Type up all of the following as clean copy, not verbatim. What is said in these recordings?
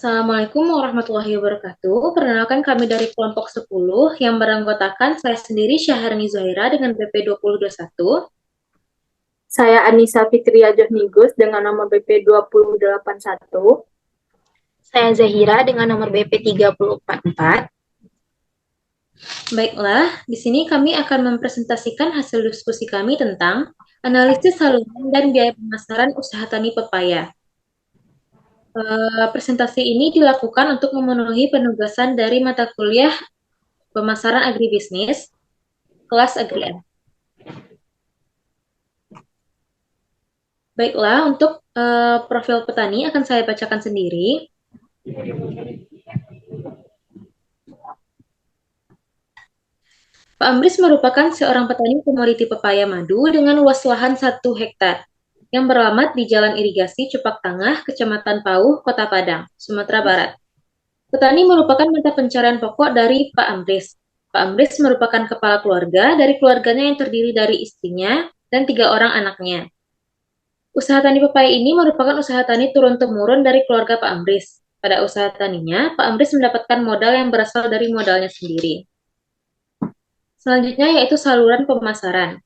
Assalamualaikum warahmatullahi wabarakatuh. Perkenalkan kami dari kelompok 10 yang beranggotakan saya sendiri Syaharni Zuhaira dengan BP 2021. Saya Anissa Fitria Johnigus dengan nomor BP 2081. Saya Zahira dengan nomor BP 3044. Baiklah, di sini kami akan mempresentasikan hasil diskusi kami tentang analisis saluran dan biaya pemasaran usaha tani pepaya. Presentasi ini dilakukan untuk memenuhi penugasan dari mata kuliah pemasaran agribisnis kelas Agri. Baiklah, untuk profil petani akan saya bacakan sendiri. Pak Amris merupakan seorang petani komoditi pepaya madu dengan luas lahan 1 hektar yang beralamat di Jalan Irigasi Cupak Tengah, Kecamatan Pauh, Kota Padang, Sumatera Barat. Petani merupakan mata pencarian pokok dari Pak Amris. Pak Amris merupakan kepala keluarga dari keluarganya yang terdiri dari istrinya dan 3 orang anaknya. Usaha tani pepaya ini merupakan usaha tani turun-temurun dari keluarga Pak Amris. Pada usaha taninya, Pak Amris mendapatkan modal yang berasal dari modalnya sendiri. Selanjutnya yaitu saluran pemasaran.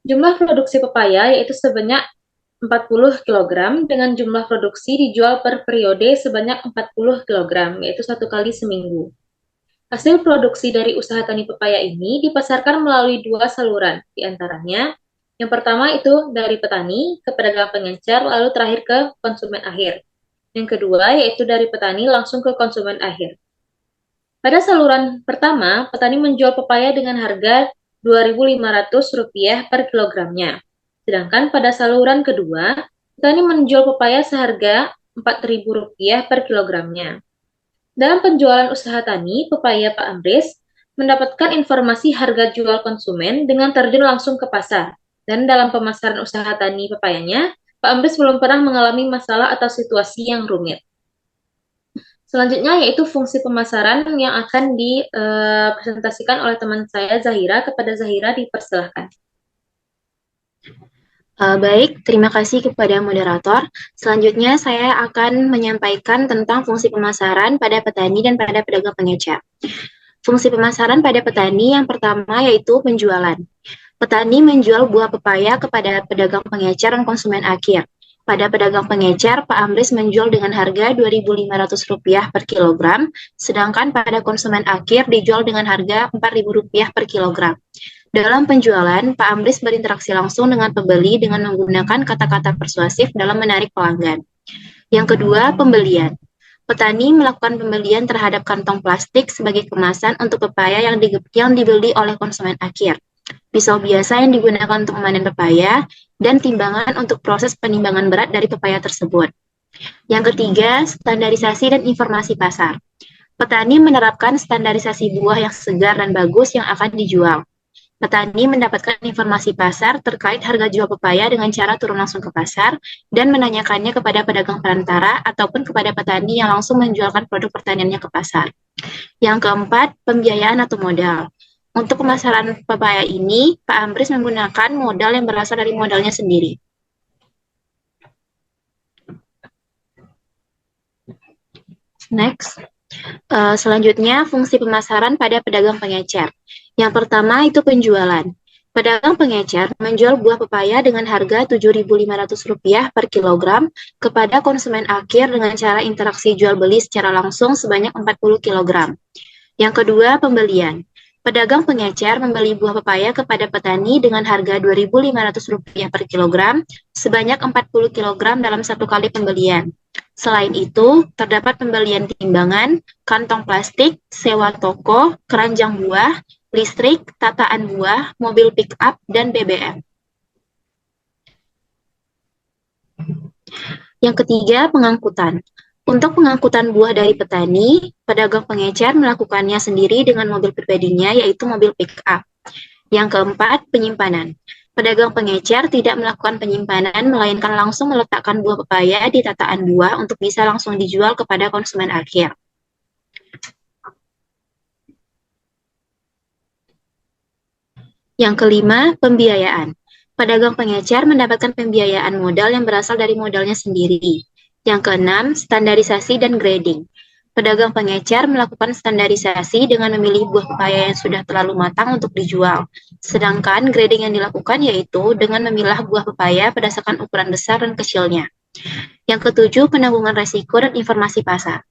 Jumlah produksi pepaya yaitu sebanyak 40 kg dengan jumlah produksi dijual per periode sebanyak 40 kg, yaitu 1 kali seminggu. Hasil produksi dari usaha tani pepaya ini dipasarkan melalui 2 saluran, diantaranya yang pertama itu dari petani ke pedagang pengecer, lalu terakhir ke konsumen akhir. Yang kedua yaitu dari petani langsung ke konsumen akhir. Pada saluran pertama, petani menjual pepaya dengan harga Rp2.500 per kilogramnya. Sedangkan pada saluran kedua, petani menjual pepaya seharga Rp4.000 per kilogramnya. Dalam penjualan usaha tani, pepaya Pak Amris mendapatkan informasi harga jual konsumen dengan terjun langsung ke pasar. Dan dalam pemasaran usaha tani pepayanya, Pak Amris belum pernah mengalami masalah atau situasi yang rumit. Selanjutnya yaitu fungsi pemasaran yang akan dipresentasikan oleh teman saya Zahira. Kepada Zahira dipersilahkan. Baik, terima kasih kepada moderator. Selanjutnya saya akan menyampaikan tentang fungsi pemasaran pada petani dan pada pedagang pengecer. Fungsi pemasaran pada petani yang pertama yaitu penjualan. Petani menjual buah pepaya kepada pedagang pengecer dan konsumen akhir. Pada pedagang pengecer, Pak Amris menjual dengan harga Rp2.500 per kilogram, sedangkan pada konsumen akhir dijual dengan harga Rp4.000 per kilogram. Dalam penjualan, Pak Amris berinteraksi langsung dengan pembeli dengan menggunakan kata-kata persuasif dalam menarik pelanggan. Yang kedua, pembelian. Petani melakukan pembelian terhadap kantong plastik sebagai kemasan untuk pepaya yang dibeli oleh konsumen akhir, pisau biasa yang digunakan untuk memanen pepaya, dan timbangan untuk proses penimbangan berat dari pepaya tersebut. Yang ketiga, standarisasi dan informasi pasar. Petani menerapkan standarisasi buah yang segar dan bagus yang akan dijual. Petani mendapatkan informasi pasar terkait harga jual pepaya dengan cara turun langsung ke pasar dan menanyakannya kepada pedagang perantara ataupun kepada petani yang langsung menjualkan produk pertaniannya ke pasar. Yang keempat, pembiayaan atau modal. Untuk pemasaran pepaya ini, Pak Amris menggunakan modal yang berasal dari modalnya sendiri. Next. Selanjutnya, fungsi pemasaran pada pedagang pengecer. Yang pertama itu penjualan. Pedagang pengecer menjual buah pepaya dengan harga Rp7.500 per kilogram kepada konsumen akhir dengan cara interaksi jual beli secara langsung sebanyak 40 kilogram. Yang kedua, pembelian. Pedagang pengecer membeli buah pepaya kepada petani dengan harga Rp2.500 per kilogram sebanyak 40 kilogram dalam 1 kali pembelian. Selain itu, terdapat pembelian timbangan, kantong plastik, sewa toko, keranjang buah, listrik, tataan buah, mobil pick-up, dan BBM. Yang ketiga, pengangkutan. Untuk pengangkutan buah dari petani, pedagang pengecer melakukannya sendiri dengan mobil pribadinya, yaitu mobil pick-up. Yang keempat, penyimpanan. Pedagang pengecer tidak melakukan penyimpanan, melainkan langsung meletakkan buah pepaya di tataan buah untuk bisa langsung dijual kepada konsumen akhir. Yang kelima, pembiayaan. Pedagang pengecer mendapatkan pembiayaan modal yang berasal dari modalnya sendiri. Yang keenam, standarisasi dan grading. Pedagang pengecer melakukan standarisasi dengan memilih buah pepaya yang sudah terlalu matang untuk dijual. Sedangkan grading yang dilakukan yaitu dengan memilah buah pepaya berdasarkan ukuran besar dan kecilnya. Yang ketujuh, penanggungan resiko dan informasi pasar.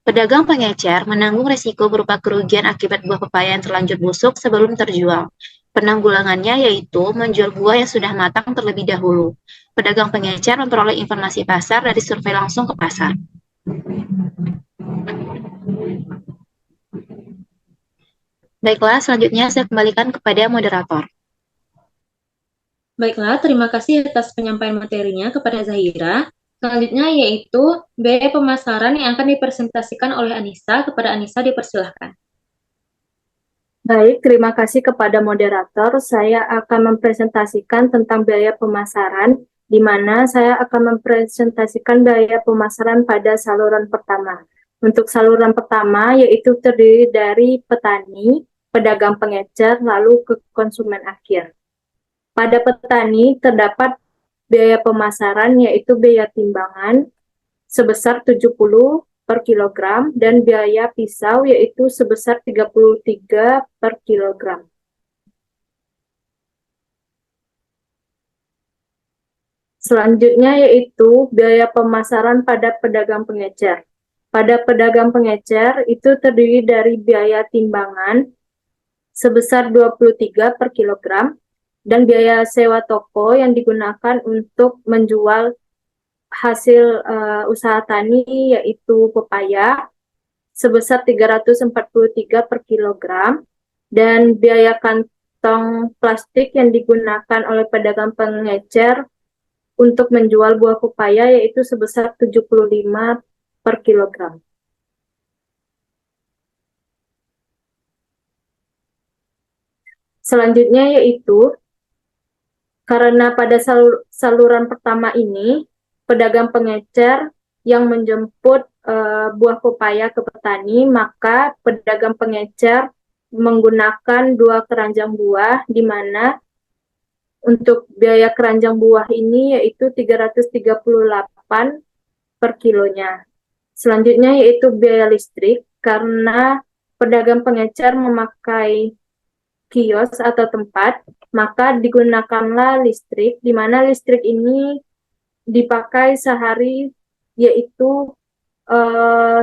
Pedagang pengecer menanggung resiko berupa kerugian akibat buah pepaya yang terlanjur busuk sebelum terjual. Penanggulangannya yaitu menjual buah yang sudah matang terlebih dahulu. Pedagang pengecer memperoleh informasi pasar dari survei langsung ke pasar. Baiklah, selanjutnya saya kembalikan kepada moderator. Baiklah, terima kasih atas penyampaian materinya kepada Zahira. Selanjutnya yaitu biaya pemasaran yang akan dipresentasikan oleh Anissa. Kepada Anissa dipersilahkan. Baik, terima kasih kepada moderator. Saya akan mempresentasikan tentang biaya pemasaran, di mana saya akan mempresentasikan biaya pemasaran pada saluran pertama. Untuk saluran pertama, yaitu terdiri dari petani, pedagang pengecer, lalu ke konsumen akhir. Pada petani, terdapat biaya pemasaran, yaitu biaya timbangan sebesar 70 per kilogram dan biaya pisau yaitu sebesar 33 per kilogram. Selanjutnya yaitu biaya pemasaran pada pedagang pengecer. Pada pedagang pengecer itu terdiri dari biaya timbangan sebesar 23 per kilogram dan biaya sewa toko yang digunakan untuk menjual hasil usaha tani yaitu pepaya sebesar 343 per kilogram dan biaya kantong plastik yang digunakan oleh pedagang pengecer untuk menjual buah pepaya yaitu sebesar 75 per kilogram. Selanjutnya yaitu karena pada saluran pertama ini pedagang pengecer yang menjemput buah pepaya ke petani, maka pedagang pengecer menggunakan 2 keranjang buah, di mana untuk biaya keranjang buah ini yaitu 338 per kilonya. Selanjutnya yaitu biaya listrik, karena pedagang pengecer memakai kios atau tempat, maka digunakanlah listrik, di mana listrik ini dipakai sehari yaitu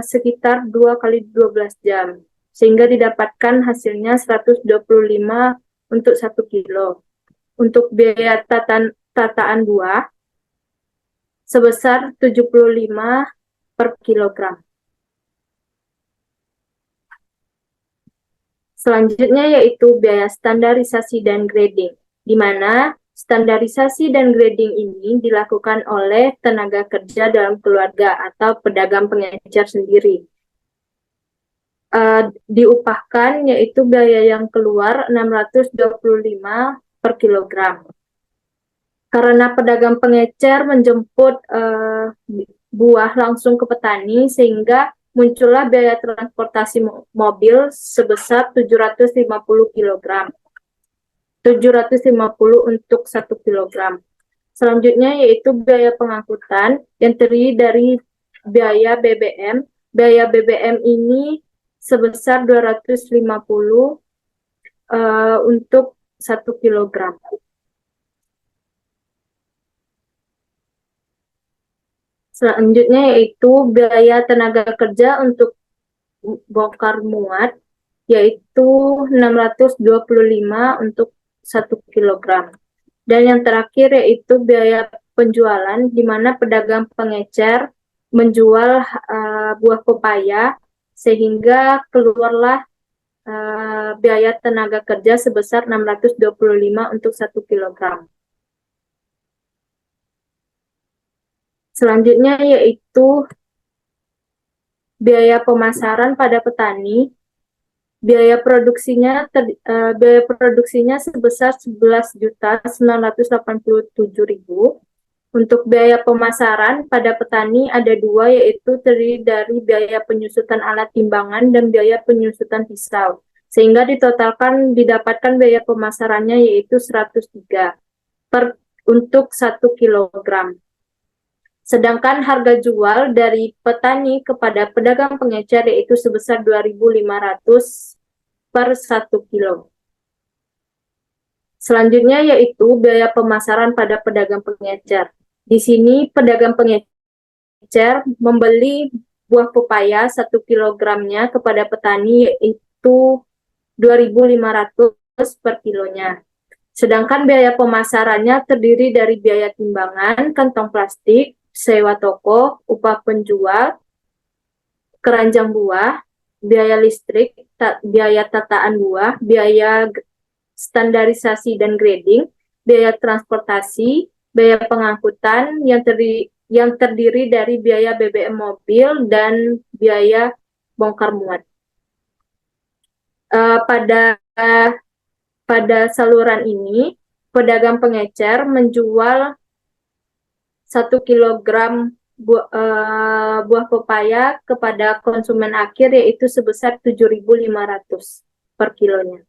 sekitar 2 kali 12 jam, sehingga didapatkan hasilnya 125 untuk 1 kilo. Untuk biaya tataan buah sebesar 75 per kilogram. Selanjutnya yaitu biaya standarisasi dan grading, di mana standarisasi dan grading ini dilakukan oleh tenaga kerja dalam keluarga atau pedagang pengecer sendiri. Diupahkan yaitu biaya yang keluar 625 per kilogram. Karena pedagang pengecer menjemput buah langsung ke petani, sehingga muncullah biaya transportasi mobil sebesar 750 kg. 750 untuk 1 kg. Selanjutnya yaitu biaya pengangkutan yang terdiri dari biaya BBM. Biaya BBM ini sebesar 250 untuk 1 kg. Selanjutnya yaitu biaya tenaga kerja untuk bongkar muat, yaitu 625 untuk 1 kg. Dan yang terakhir yaitu biaya penjualan, di mana pedagang pengecer menjual buah pepaya, sehingga keluarlah biaya tenaga kerja sebesar 625 untuk 1 kg. Selanjutnya yaitu biaya pemasaran pada petani. Biaya produksinya sebesar 11.987.000. Untuk biaya pemasaran pada petani ada 2, yaitu terdiri dari biaya penyusutan alat timbangan dan biaya penyusutan pisau, sehingga ditotalkan didapatkan biaya pemasarannya yaitu 103 untuk 1 kg. Sedangkan harga jual dari petani kepada pedagang pengecer yaitu sebesar 2.500 per 1 kilo. Selanjutnya yaitu biaya pemasaran pada pedagang pengecer. Di sini pedagang pengecer membeli buah pepaya 1 kilogramnya kepada petani yaitu 2.500 per kilonya. Sedangkan biaya pemasarannya terdiri dari biaya timbangan, kantong plastik, sewa toko, upah penjual, keranjang buah, biaya listrik, biaya tataan buah, biaya standarisasi dan grading, biaya transportasi, biaya pengangkutan yang terdiri dari biaya BBM mobil dan biaya bongkar muat. Pada saluran ini, pedagang pengecer menjual 1 kilogram buah pepaya kepada konsumen akhir yaitu sebesar 7.500 per kilonya.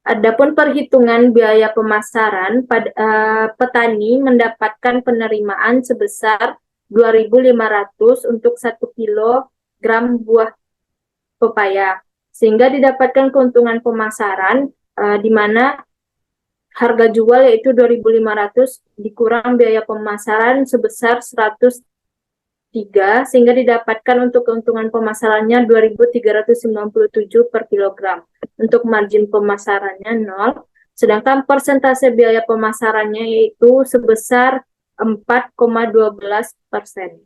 Adapun perhitungan biaya pemasaran, petani mendapatkan penerimaan sebesar 2.500 untuk 1 kilogram buah pepaya, sehingga didapatkan keuntungan pemasaran di mana harga jual yaitu 2.500 dikurang biaya pemasaran sebesar 103, sehingga didapatkan untuk keuntungan pemasarannya 2.397 per kilogram. Untuk margin pemasarannya 0, sedangkan persentase biaya pemasarannya yaitu sebesar 4,12%.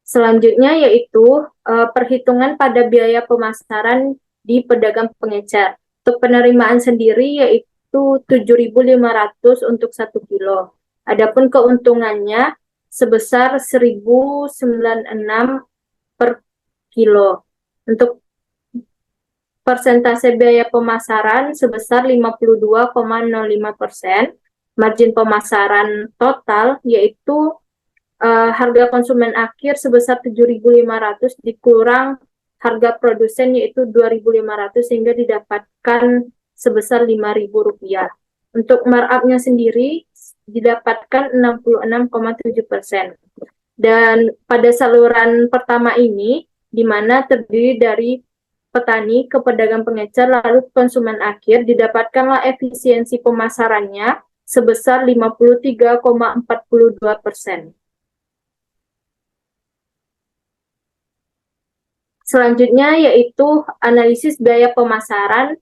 Selanjutnya yaitu perhitungan pada biaya pemasaran di pedagang pengecer. Untuk penerimaan sendiri yaitu 7.500 untuk 1 kilo. Adapun keuntungannya sebesar 1.096 per kilo. Untuk persentase biaya pemasaran sebesar 52,05%. Margin pemasaran total yaitu harga konsumen akhir sebesar 7.500 dikurang harga produsen yaitu 2.500 sehingga didapatkan sebesar Rp5.000. Untuk markup-nya sendiri didapatkan 66,7%. Dan pada saluran pertama ini, di mana terdiri dari petani ke pedagang pengecer lalu konsumen akhir, didapatkanlah efisiensi pemasarannya sebesar 53,42%. Selanjutnya yaitu analisis biaya pemasaran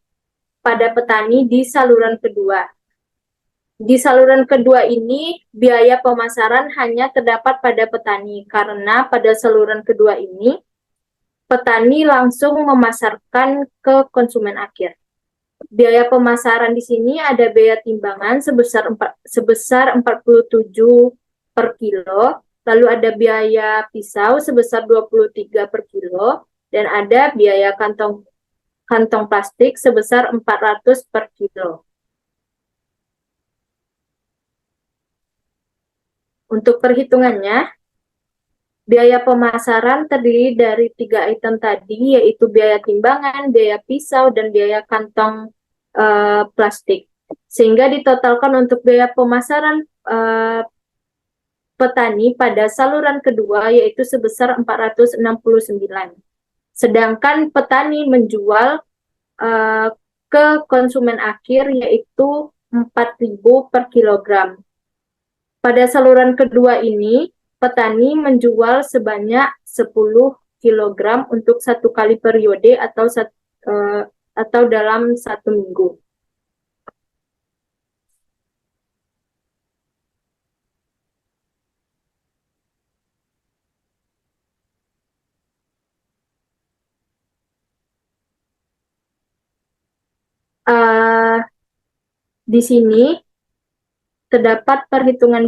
pada petani di saluran kedua. Di saluran kedua ini, biaya pemasaran hanya terdapat pada petani, karena pada saluran kedua ini, petani langsung memasarkan ke konsumen akhir. Biaya pemasaran di sini ada biaya timbangan sebesar 47 per kilo, lalu ada biaya pisau sebesar 23 per kilo, dan ada biaya kantong plastik sebesar 400 per kilo. Untuk perhitungannya, biaya pemasaran terdiri dari 3 item tadi, yaitu biaya timbangan, biaya pisau, dan biaya kantong plastik. Sehingga ditotalkan untuk biaya pemasaran petani pada saluran kedua yaitu sebesar 469. Sedangkan petani menjual ke konsumen akhir yaitu 4.000 per kilogram. Pada saluran kedua ini, petani menjual sebanyak 10 kilogram untuk 1 kali periode atau dalam 1 minggu. Di sini terdapat perhitungan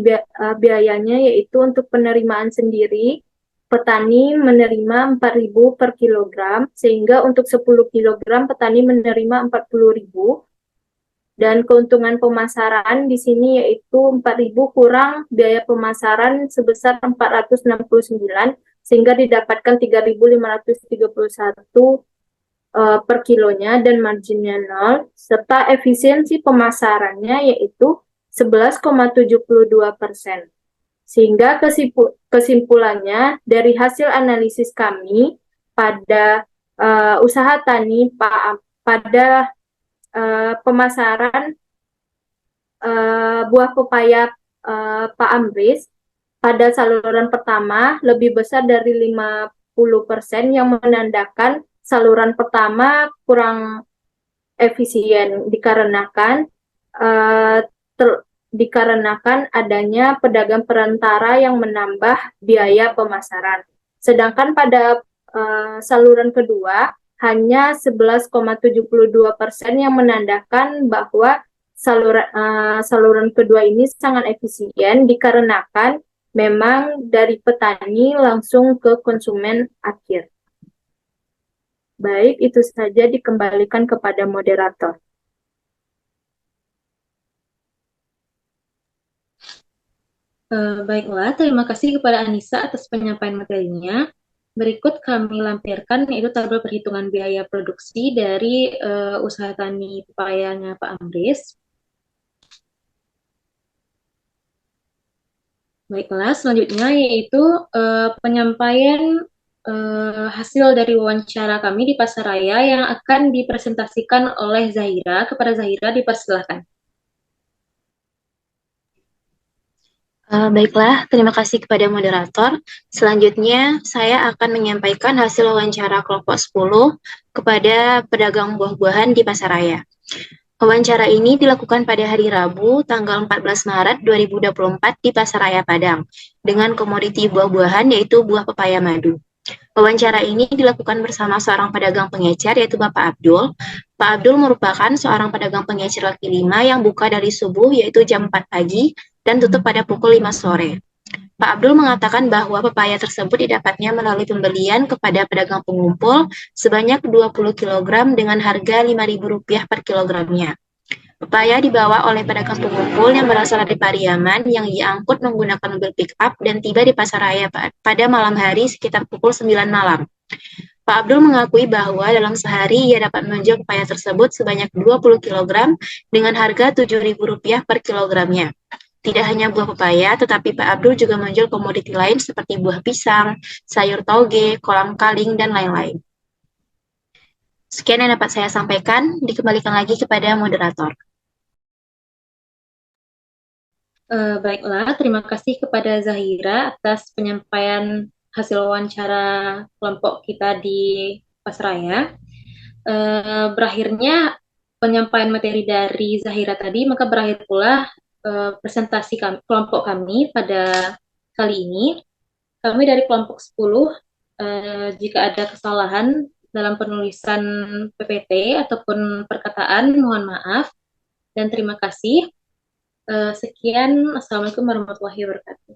biayanya yaitu untuk penerimaan sendiri, petani menerima 4.000 per kilogram, sehingga untuk 10 kilogram petani menerima 40.000. Dan keuntungan pemasaran di sini yaitu 4.000 kurang biaya pemasaran sebesar 469, sehingga didapatkan 3.531 per kilonya dan marginnya 0, serta efisiensi pemasarannya yaitu 11,72%. Sehingga kesimpulannya dari hasil analisis kami pada usaha tani pada pemasaran buah pepaya Pak Amris pada saluran pertama lebih besar dari 50% yang menandakan saluran pertama kurang efisien dikarenakan adanya pedagang perantara yang menambah biaya pemasaran. Sedangkan pada saluran kedua hanya 11,72% yang menandakan bahwa saluran kedua ini sangat efisien dikarenakan memang dari petani langsung ke konsumen akhir. Baik, itu saja, dikembalikan kepada moderator. Baiklah, terima kasih kepada Anissa atas penyampaian materinya. Berikut kami lampirkan yaitu tabel perhitungan biaya produksi dari usaha tani pepayanya Pak Amris. Baiklah, selanjutnya yaitu penyampaian hasil dari wawancara kami di Pasaraya yang akan dipresentasikan oleh Zahira. Kepada Zahira dipersilahkan. Baiklah, terima kasih kepada moderator. Selanjutnya, saya akan menyampaikan hasil wawancara kelompok 10 kepada pedagang buah-buahan di Pasaraya. Wawancara ini dilakukan pada hari Rabu, tanggal 14 Maret 2024 di Pasaraya Padang, dengan komoditi buah-buahan yaitu buah pepaya madu. Wawancara ini dilakukan bersama seorang pedagang pengecer yaitu Bapak Abdul. Pak Abdul merupakan seorang pedagang pengecer kaki lima yang buka dari subuh yaitu jam 4 pagi dan tutup pada pukul 5 sore. Pak Abdul mengatakan bahwa pepaya tersebut didapatnya melalui pembelian kepada pedagang pengumpul sebanyak 20 kg dengan harga Rp5.000 per kilogramnya. Pepaya dibawa oleh pedagang pengumpul yang berasal dari Pariaman yang diangkut menggunakan mobil pick-up dan tiba di Pasaraya pada malam hari sekitar pukul 9 malam. Pak Abdul mengakui bahwa dalam sehari ia dapat menjual pepaya tersebut sebanyak 20 kg dengan harga Rp7.000 per kilogramnya. Tidak hanya buah pepaya, tetapi Pak Abdul juga menjual komoditi lain seperti buah pisang, sayur toge, kolang kaling, dan lain-lain. Sekian yang dapat saya sampaikan, dikembalikan lagi kepada moderator. Baiklah, terima kasih kepada Zahira atas penyampaian hasil wawancara kelompok kita di Pasraya. Berakhirnya penyampaian materi dari Zahira tadi, maka berakhir pula presentasi kelompok kami pada kali ini. Kami dari kelompok 10, jika ada kesalahan dalam penulisan PPT ataupun perkataan, mohon maaf dan terima kasih. Sekian, Assalamualaikum warahmatullahi wabarakatuh.